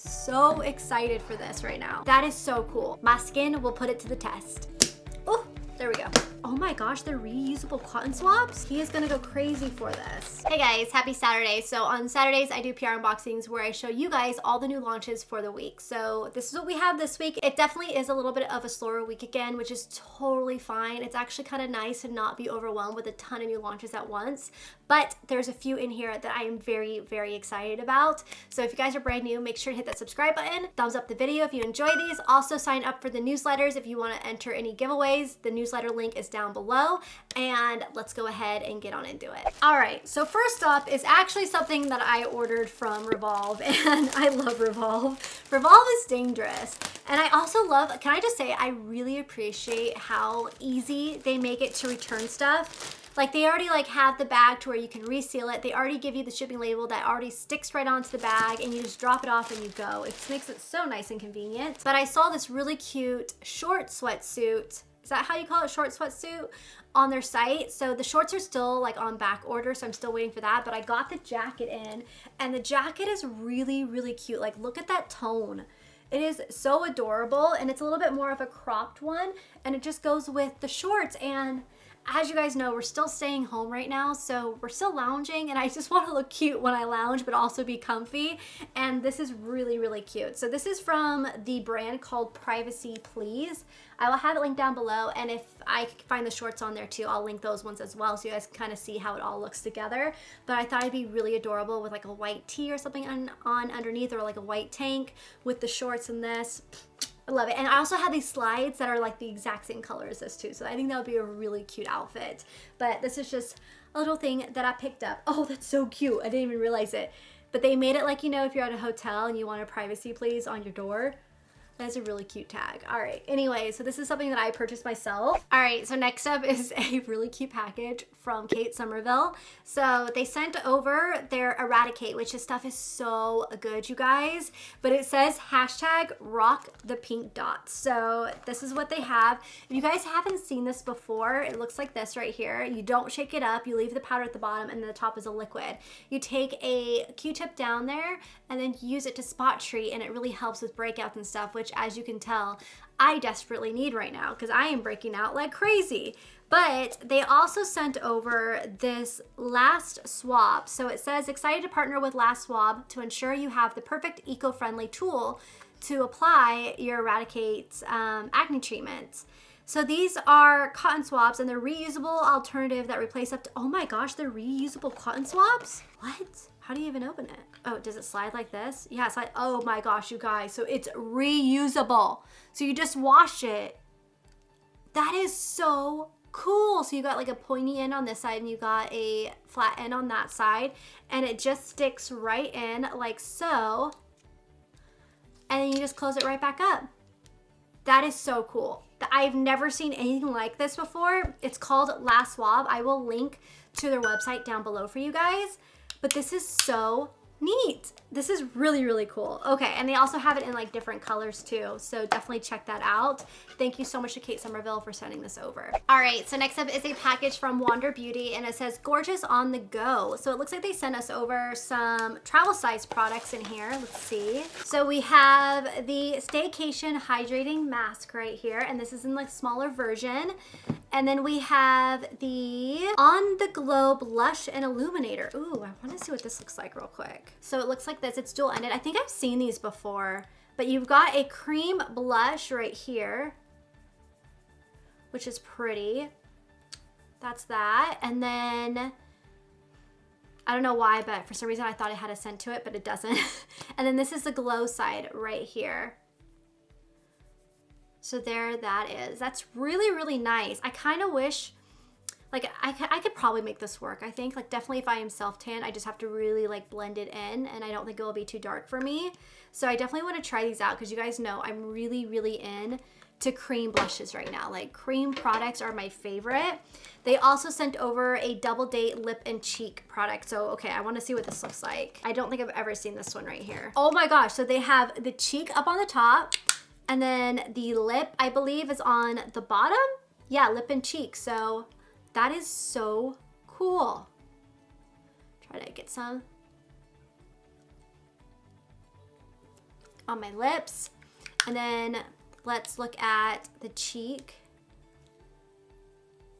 so excited for this right now. That is so cool. My skin will put it to the test. Oh, there we go. Oh my gosh, they're reusable cotton swabs. He is gonna go crazy for this. Hey guys, happy Saturday. So on Saturdays, I do PR unboxings where I show you guys all the new launches for the week. So this is what we have this week. It definitely is a little bit of a slower week again, which is totally fine. It's actually kind of nice to not be overwhelmed with a ton of new launches at once. But there's a few in here that I am very, very excited about. So if you guys are brand new, make sure to hit that subscribe button, thumbs up the video if you enjoy these. Also sign up for the newsletters if you want to enter any giveaways. The newsletter link is down below, and let's go ahead and get on into it. All right, so first up is actually something that I ordered from Revolve, and I love Revolve. Revolve is dangerous. And I also love, can I just say, I really appreciate how easy they make it to return stuff. Like they already have the bag to where you can reseal it. They already give you the shipping label that already sticks right onto the bag, and you just drop it off and you go. It makes it so nice and convenient. But I saw this really cute short sweatsuit. Is that how you call it, short sweatsuit, on their site? So the shorts are still on back order, so I'm still waiting for that. But I got the jacket in, and the jacket is really, really cute. Like, look at that tone. It is so adorable, and it's a little bit more of a cropped one, and it just goes with the shorts. And as you guys know, we're still staying home right now, so we're still lounging, and I just want to look cute when I lounge, but also be comfy. And this is really, really cute. So this is from the brand called Privacy Please. I will have it linked down below, and if I can find the shorts on there too, I'll link those ones as well, so you guys can kind of see how it all looks together. But I thought it'd be really adorable with a white tee or something on underneath, or a white tank with the shorts in this. I love it. And I also have these slides that are the exact same color as this too. So I think that would be a really cute outfit. But this is just a little thing that I picked up. Oh, that's so cute. I didn't even realize it. But they made it if you're at a hotel and you want a privacy please on your door. That's a really cute tag. All right, anyway, so this is something that I purchased myself. All right, so next up is a really cute package from Somerville. So they sent over their Eradicate, which this stuff is so good, you guys. But it says #RockThePinkDots. So this is what they have. If you guys haven't seen this before, it looks like this right here. You don't shake it up. You leave the powder at the bottom, and then the top is a liquid. You take a Q-tip down there, and then use it to spot treat, and it really helps with breakouts and stuff, which, as you can tell, I desperately need right now because I am breaking out like crazy. But they also sent over this Last Swab. So it says, excited to partner with Last Swab to ensure you have the perfect eco-friendly tool to apply your Eradicate acne treatment. So these are cotton swabs, and they're reusable alternative that replace up to, oh my gosh, they're reusable cotton swabs? What? How do you even open it? Oh, does it slide like this? Yeah, it's oh my gosh, you guys. So it's reusable. So you just wash it. That is so cool. So you got a pointy end on this side, and you got a flat end on that side, and it just sticks right in like so. And then you just close it right back up. That is so cool. I've never seen anything like this before. It's called Last Swab. I will link to their website down below for you guys. But this is so neat. This is really, really cool. Okay, and they also have it in different colors too, so definitely check that out. Thank you so much to Somerville for sending this over. All right, so next up is a package from Wander Beauty, and it says gorgeous on the go. So it looks like they sent us over some travel size products in here. Let's see. So we have the Staycation Hydrating Mask right here, and this is in smaller version. And then we have the On the Glow Blush and Illuminator. Ooh, I want to see what this looks like real quick. So it looks like this. It's dual ended. I think I've seen these before, but you've got a cream blush right here, which is pretty. That's that. And then I don't know why, but for some reason I thought it had a scent to it, but it doesn't. And then this is the glow side right here. So there that is. That's really, really nice. I kind of wish, I could probably make this work, I think. Definitely if I am self-tan, I just have to really, blend it in, and I don't think it will be too dark for me. So I definitely want to try these out because you guys know I'm really, really in to cream blushes right now. Cream products are my favorite. They also sent over a Double Date lip and cheek product. So, okay, I want to see what this looks like. I don't think I've ever seen this one right here. Oh my gosh, so they have the cheek up on the top, and then the lip, I believe, is on the bottom. Yeah, lip and cheek. So that is so cool. Try to get some. on my lips. And then let's look at the cheek.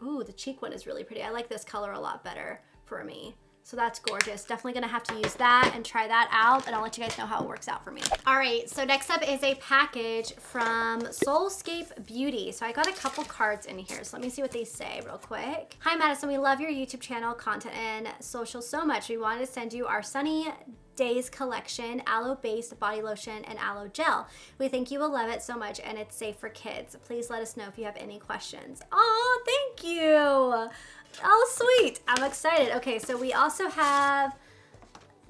Ooh, the cheek one is really pretty. I like this color a lot better for me. So that's gorgeous. Definitely gonna have to use that and try that out, and I'll let you guys know how it works out for me. All right, so next up is a package from Soulscape Beauty. So I got a couple cards in here, so let me see what they say real quick. Hi Madison, we love your YouTube channel, content, and social so much. We wanted to send you our Sunny Days collection, aloe-based body lotion and aloe gel. We think you will love it so much, and it's safe for kids. Please let us know if you have any questions. Oh, thank you. Oh, sweet. I'm excited. Okay, so we also have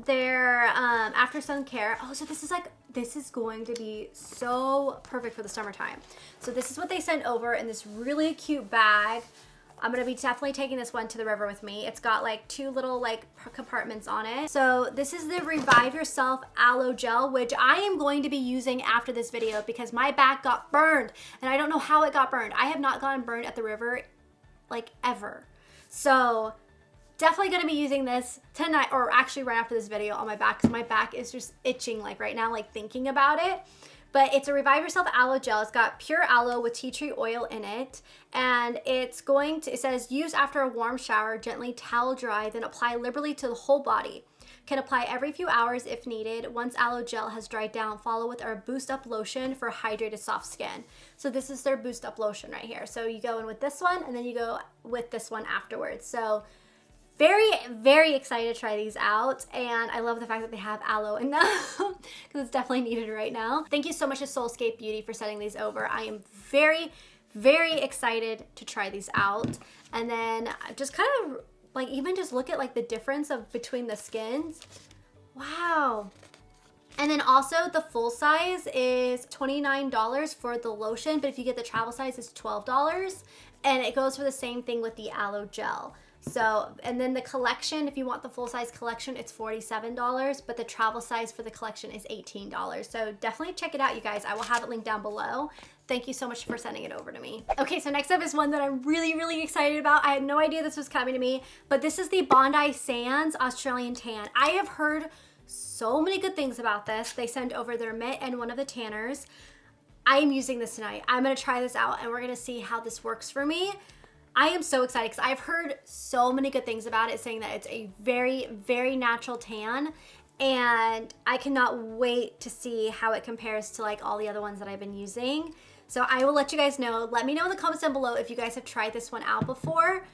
their after sun care. Oh, so this is going to be so perfect for the summertime. So this is what they sent over in this really cute bag. I'm gonna be definitely taking this one to the river with me. It's got like 2 little like compartments on it. So this is the Revive Yourself Aloe Gel, which I am going to be using after this video because my back got burned and I don't know how it got burned. I have not gotten burned at the river like ever. So definitely gonna be using this tonight, or actually right after this video, on my back, because my back is just itching like right now, like thinking about it. But it's a Revive Yourself Aloe Gel. It's got pure aloe with tea tree oil in it. And it says use after a warm shower, gently towel dry, then apply liberally to the whole body. Can apply every few hours if needed. Once aloe gel has dried down, follow with our Boost Up Lotion for hydrated soft skin. So this is their Boost Up Lotion right here. So you go in with this one and then you go with this one afterwards. So very, very excited to try these out, and I love the fact that they have aloe in them because it's definitely needed right now. Thank you so much to Soulscape Beauty for sending these over. I am very, very excited to try these out. And then just kind of like even just look at like the difference between the skins. Wow. And then also the full size is $29 for the lotion, but if you get the travel size, it's $12. And it goes for the same thing with the aloe gel. So, and then the collection, if you want the full size collection, it's $47, but the travel size for the collection is $18. So definitely check it out, you guys. I will have it linked down below. Thank you so much for sending it over to me. Okay, so next up is one that I'm really, really excited about. I had no idea this was coming to me, but this is the Bondi Sales Australian Tan. I have heard so many good things about this. They sent over their mitt and one of the tanners. I am using this tonight. I'm gonna try this out and we're gonna see how this works for me. I am so excited because I've heard so many good things about it, saying that it's a very, very natural tan, and I cannot wait to see how it compares to like all the other ones that I've been using. So I will let you guys know. Let me know in the comments down below if you guys have tried this one out before.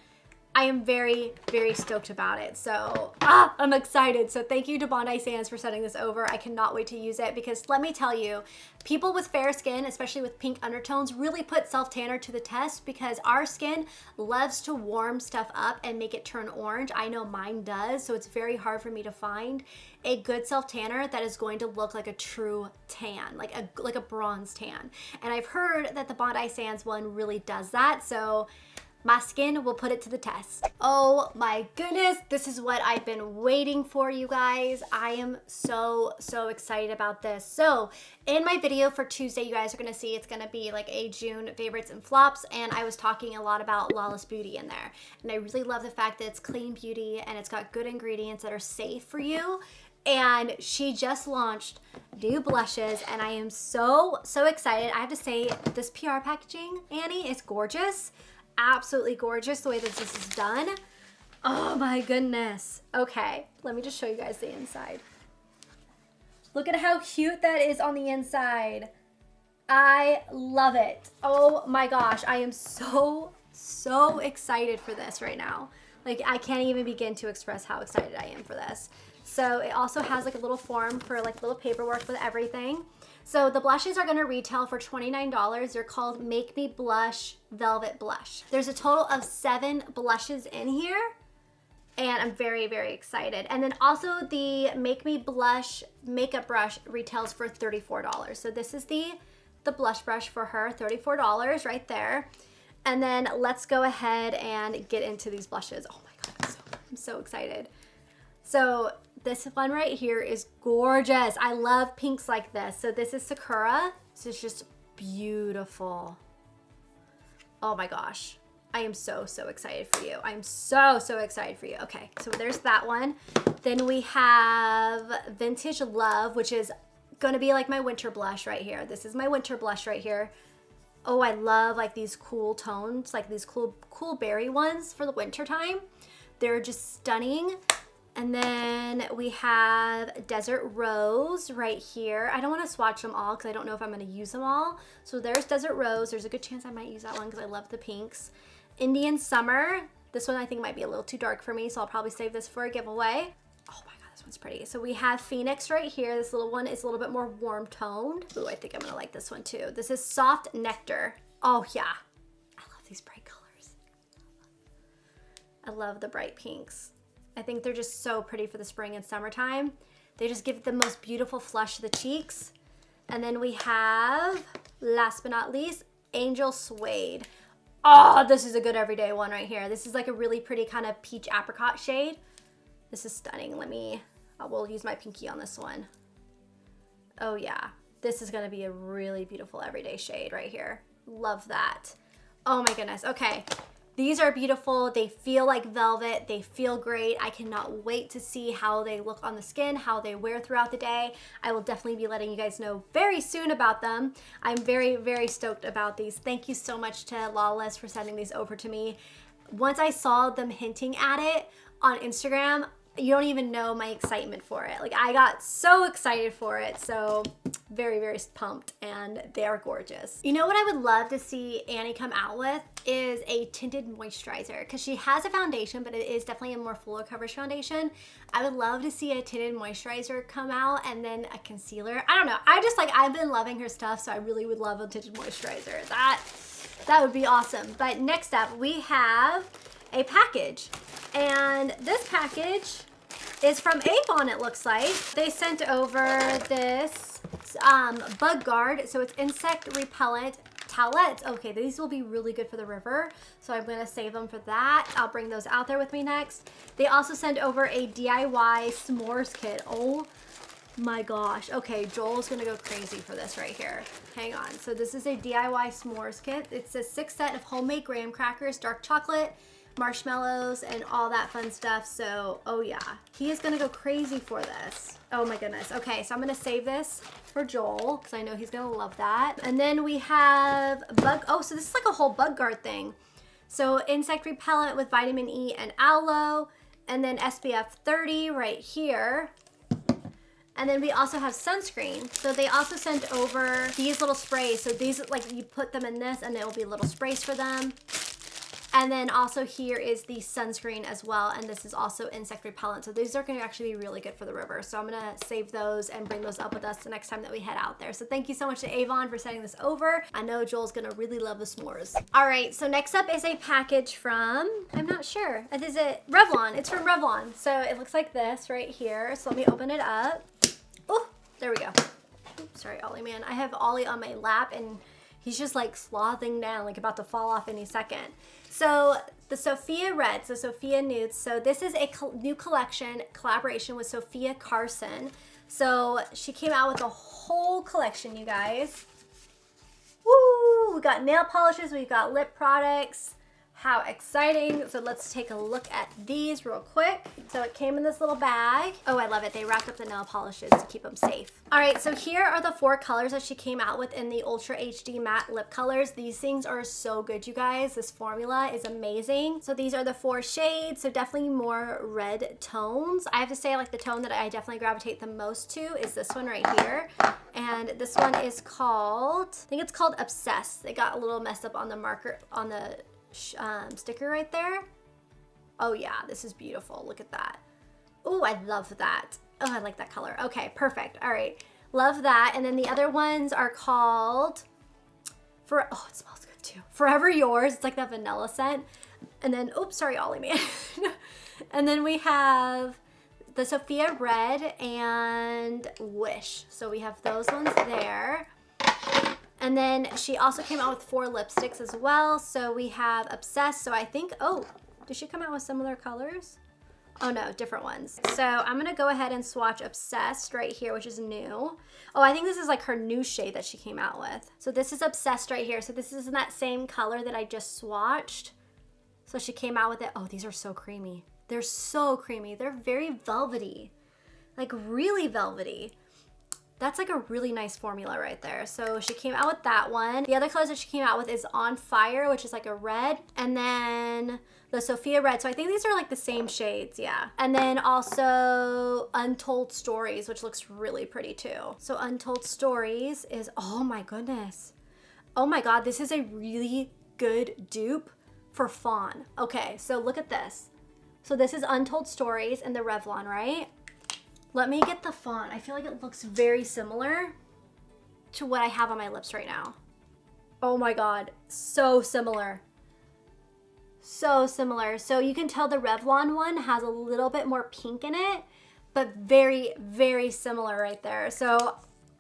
I am very, very stoked about it. So I'm excited. So thank you to Bondi Sales for sending this over. I cannot wait to use it because let me tell you, people with fair skin, especially with pink undertones, really put self-tanner to the test because our skin loves to warm stuff up and make it turn orange. I know mine does, so it's very hard for me to find a good self-tanner that is going to look like a true tan, like a bronze tan. And I've heard that the Bondi Sales one really does that. So my skin will put it to the test. Oh my goodness, this is what I've been waiting for, you guys. I am so, so excited about this. So in my video for Tuesday, you guys are gonna see it's gonna be like a June favorites and flops, and I was talking a lot about Lawless Beauty in there. And I really love the fact that it's clean beauty and it's got good ingredients that are safe for you. And she just launched new blushes and I am so, so excited. I have to say, this PR packaging, Annie, is gorgeous. Absolutely gorgeous the way that this is done. Oh my goodness. Okay, let me just show you guys the inside. Look at how cute that is on the inside. I love it. Oh my gosh, I am so, so excited for this right now. Like, I can't even begin to express how excited I am for this. So it also has like a little form for like little paperwork with everything. So the blushes are gonna retail for $29. They're called Make Me Blush Velvet Blush. There's a total of 7 blushes in here, and I'm very, very excited. And then also the Make Me Blush makeup brush retails for $34. So this is the blush brush for her, $34 right there. And then let's go ahead and get into these blushes. Oh my God, I'm so excited. So this one right here is gorgeous. I love pinks like this. So this is Sakura. This is just beautiful. Oh my gosh. I am so, so excited for you. I'm so, so excited for you. Okay, so there's that one. Then we have Vintage Love, which is gonna be like my winter blush right here. This is my winter blush right here. Oh, I love like these cool tones, like these cool berry ones for the winter time. They're just stunning. And then we have Desert Rose right here. I don't want to swatch them all because I don't know if I'm going to use them all. So there's Desert Rose. There's a good chance I might use that one because I love the pinks. Indian Summer. This one I think might be a little too dark for me, so I'll probably save this for a giveaway. Oh my god, this one's pretty. So we have Phoenix right here. This little one is a little bit more warm toned. Ooh, I think I'm going to like this one too. This is Soft Nectar. Oh yeah. I love these bright colors. I love the bright pinks. I think they're just so pretty for the spring and summertime. They just give the most beautiful flush to the cheeks. And then we have, last but not least, Angel Suede. Oh, this is a good everyday one right here. This is like a really pretty kind of peach apricot shade. This is stunning. We'll use my pinky on this one. Oh yeah, this is gonna be a really beautiful everyday shade right here. Love that. Oh my goodness, okay. These are beautiful. They feel like velvet. They feel great. I cannot wait to see how they look on the skin, how they wear throughout the day. I will definitely be letting you guys know very soon about them. I'm very, very stoked about these. Thank you so much to Lawless for sending these over to me. Once I saw them hinting at it on Instagram, you don't even know my excitement for it. Like, I got so excited for it. So very, very pumped, and they're gorgeous. You know what I would love to see Annie come out with is a tinted moisturizer, because she has a foundation, but it is definitely a more fuller coverage foundation. I would love to see a tinted moisturizer come out, and then a concealer. I don't know. I've been loving her stuff, so I really would love a tinted moisturizer. That would be awesome. But next up, we have a package. And this package is from Avon, it looks like. They sent over this bug guard. So it's insect repellent towelettes. Okay, these will be really good for the river. So I'm gonna save them for that. I'll bring those out there with me next. They also sent over a DIY s'mores kit. Oh my gosh. Okay, Joel's gonna go crazy for this right here. Hang on. So this is a DIY s'mores kit. It's a 6 set of homemade graham crackers, dark chocolate, marshmallows, and all that fun stuff. So, oh yeah, he is gonna go crazy for this. Oh my goodness. Okay, so I'm gonna save this for Joel because I know he's gonna love that. And then we have so this is like a whole bug guard thing. So insect repellent with vitamin E and aloe, and then SPF 30 right here. And then we also have sunscreen. So they also sent over these little sprays. So these, like, you put them in this and there will be little sprays for them. And then also here is the sunscreen as well, and this is also insect repellent. So these are going to actually be really good for the river. So I'm going to save those and bring those up with us the next time that we head out there. So thank you so much to Avon for sending this over. I know Joel's going to really love the s'mores. All right, so next up is a package from, I'm not sure. Is it Revlon? It's from Revlon. So it looks like this right here. So let me open it up. Oh, there we go. Oops, sorry, Ollie, man. I have Ollie on my lap, and he's just like slothing down, like about to fall off any second. So the Sophia Red, so Sophia Nudes. So this is a new collaboration with Sophia Carson. So she came out with a whole collection, you guys. Woo! We got nail polishes, we've got lip products. How exciting. So let's take a look at these real quick. So it came in this little bag. Oh, I love it. They wrapped up the nail polishes to keep them safe. All right, so here are the 4 colors that she came out with in the Ultra HD Matte Lip Colors. These things are so good, you guys. This formula is amazing. So these are the 4 shades, so definitely more red tones. I have to say, like, the tone that I definitely gravitate the most to is this one right here. And this one is called, I think it's called Obsessed. They got a little messed up on the marker, on the sticker right there. Oh yeah, this is beautiful. Look at that. Oh, I love that. Oh, I like that color. Okay, perfect. All right, love that. And then the other ones are called oh, it smells good too. Forever Yours. It's like that vanilla scent. And then, oops, sorry, Ollie, man. And then we have the Sophia Red and Wish. So we have those ones there. And then she also came out with 4 lipsticks as well. So we have Obsessed. So I think, oh, did she come out with similar colors? Oh no, different ones. So I'm gonna go ahead and swatch Obsessed right here, which is new. Oh, I think this is like her new shade that she came out with. So this is Obsessed right here. So this is in that same color that I just swatched. So she came out with it. Oh, these are so creamy. They're so creamy. They're very velvety, like really velvety. That's like a really nice formula right there. So she came out with that one. The other colors that she came out with is On Fire, which is like a red, and then the Sophia Red. So I think these are like the same shades, yeah. And then also Untold Stories, which looks really pretty too. So Untold Stories is, oh my goodness. Oh my God, this is a really good dupe for Fawn. Okay, so look at this. So this is Untold Stories in the Revlon, right? Let me get the font. I feel like it looks very similar to what I have on my lips right now. Oh my God, so similar. So similar. So you can tell the Revlon one has a little bit more pink in it, but very, very similar right there. So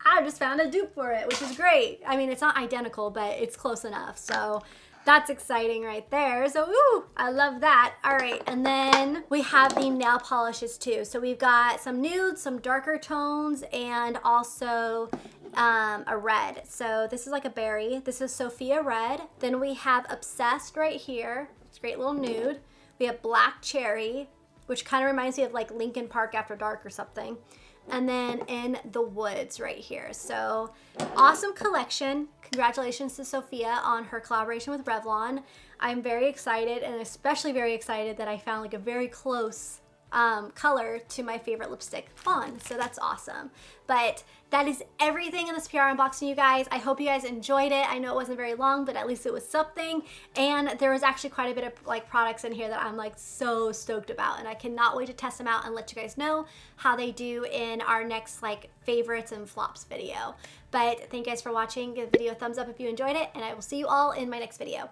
I just found a dupe for it, which is great. I mean, it's not identical, but it's close enough. So that's exciting right there. So, ooh, I love that. All right, and then we have the nail polishes too. So we've got some nudes, some darker tones, and also a red. So this is like a berry. This is Sophia Red. Then we have Obsessed right here. It's a great little nude. We have Black Cherry, which kind of reminds me of like Lincoln Park After Dark or something. And then In the Woods right here. So awesome collection. Congratulations to Sophia on her collaboration with Revlon. I'm very excited, and especially very excited that I found like a very close color to my favorite lipstick, Fawn. So that's awesome. But that is everything in this PR unboxing, you guys. I hope you guys enjoyed it. I know it wasn't very long, but at least it was something. And there was actually quite a bit of like products in here that I'm like so stoked about, and I cannot wait to test them out and let you guys know how they do in our next like favorites and flops video. But thank you guys for watching. Give the video a thumbs up if you enjoyed it, and I will see you all in my next video.